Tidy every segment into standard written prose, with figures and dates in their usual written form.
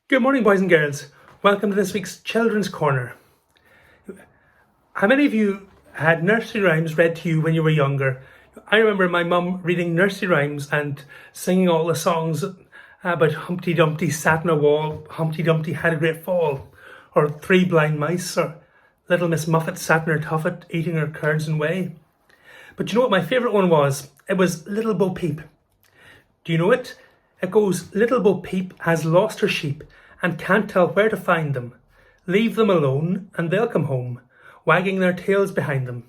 Good morning, boys and girls. Welcome to this week's Children's Corner. How many of you had nursery rhymes read to you when you were younger? I remember my mum reading nursery rhymes and singing all the songs about Humpty Dumpty sat on a wall, Humpty Dumpty had a great fall, or Three Blind Mice, or Little Miss Muffet sat in her tuffet eating her curds and whey. But you know what my favourite one was? It was Little Bo Peep. Do you know it? It goes, Little Bo Peep has lost her sheep and can't tell where to find them. Leave them alone and they'll come home, wagging their tails behind them.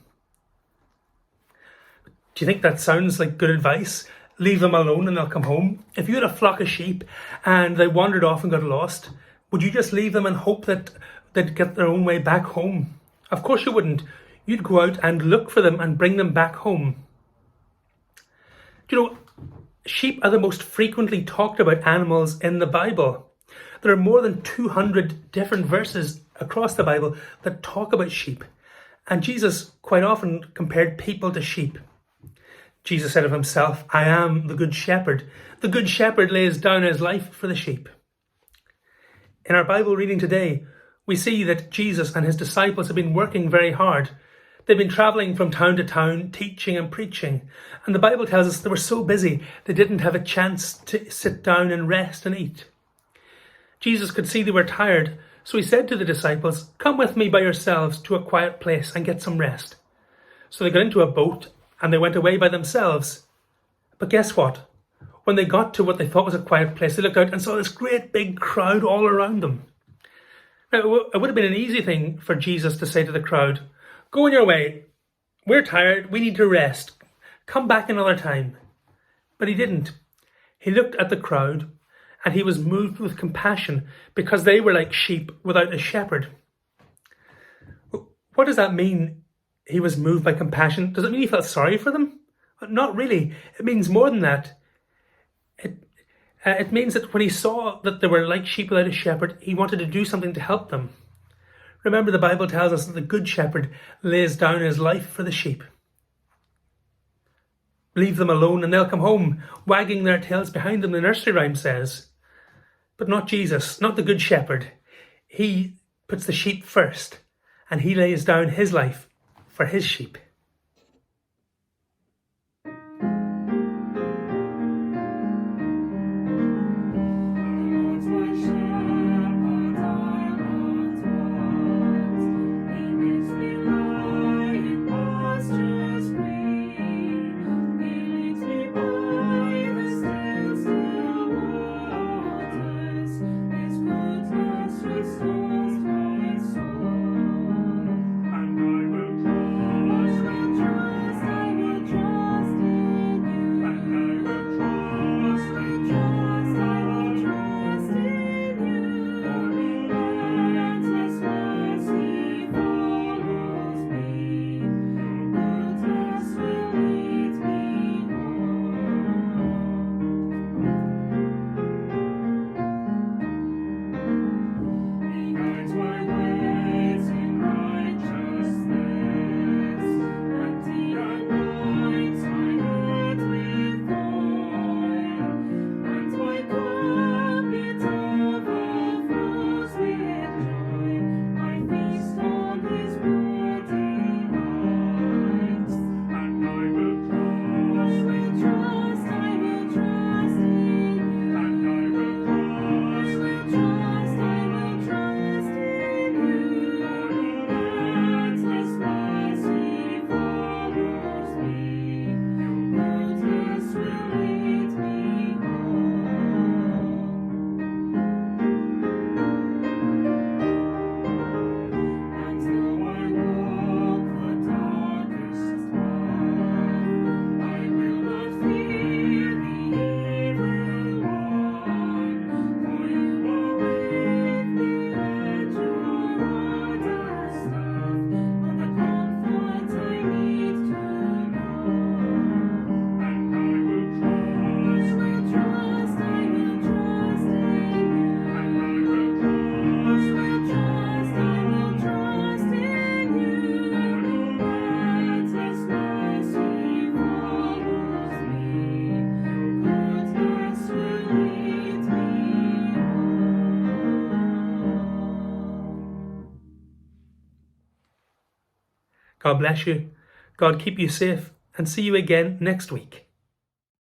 Do you think that sounds like good advice? Leave them alone and they'll come home. If you had a flock of sheep and they wandered off and got lost, would you just leave them and hope that they'd get their own way back home? Of course you wouldn't. You'd go out and look for them and bring them back home. Do you know, sheep are the most frequently talked about animals in the Bible. There are more than 200 different verses across the Bible that talk about sheep. And Jesus quite often compared people to sheep. Jesus said of himself, I am the good shepherd. The good shepherd lays down his life for the sheep. In our Bible reading today, we see that Jesus and his disciples have been working very hard. They've been travelling from town to town, teaching and preaching. And the Bible tells us they were so busy, they didn't have a chance to sit down and rest and eat. Jesus could see they were tired, so he said to the disciples, come with me by yourselves to a quiet place and get some rest. So they got into a boat and they went away by themselves. But guess what? When they got to what they thought was a quiet place, they looked out and saw this great big crowd all around them. Now, it would have been an easy thing for Jesus to say to the crowd, go on your way. We're tired. We need to rest. Come back another time. But he didn't. He looked at the crowd and he was moved with compassion because they were like sheep without a shepherd. What does that mean? He was moved by compassion. Does it mean he felt sorry for them? Not really. It means more than that. It means that when he saw that they were like sheep without a shepherd, he wanted to do something to help them. Remember, the Bible tells us that the good shepherd lays down his life for the sheep. Leave them alone and they'll come home, wagging their tails behind them, the nursery rhyme says. But not Jesus, not the good shepherd. He puts the sheep first and he lays down his life for his sheep. God bless you. God keep you safe, and see you again next week.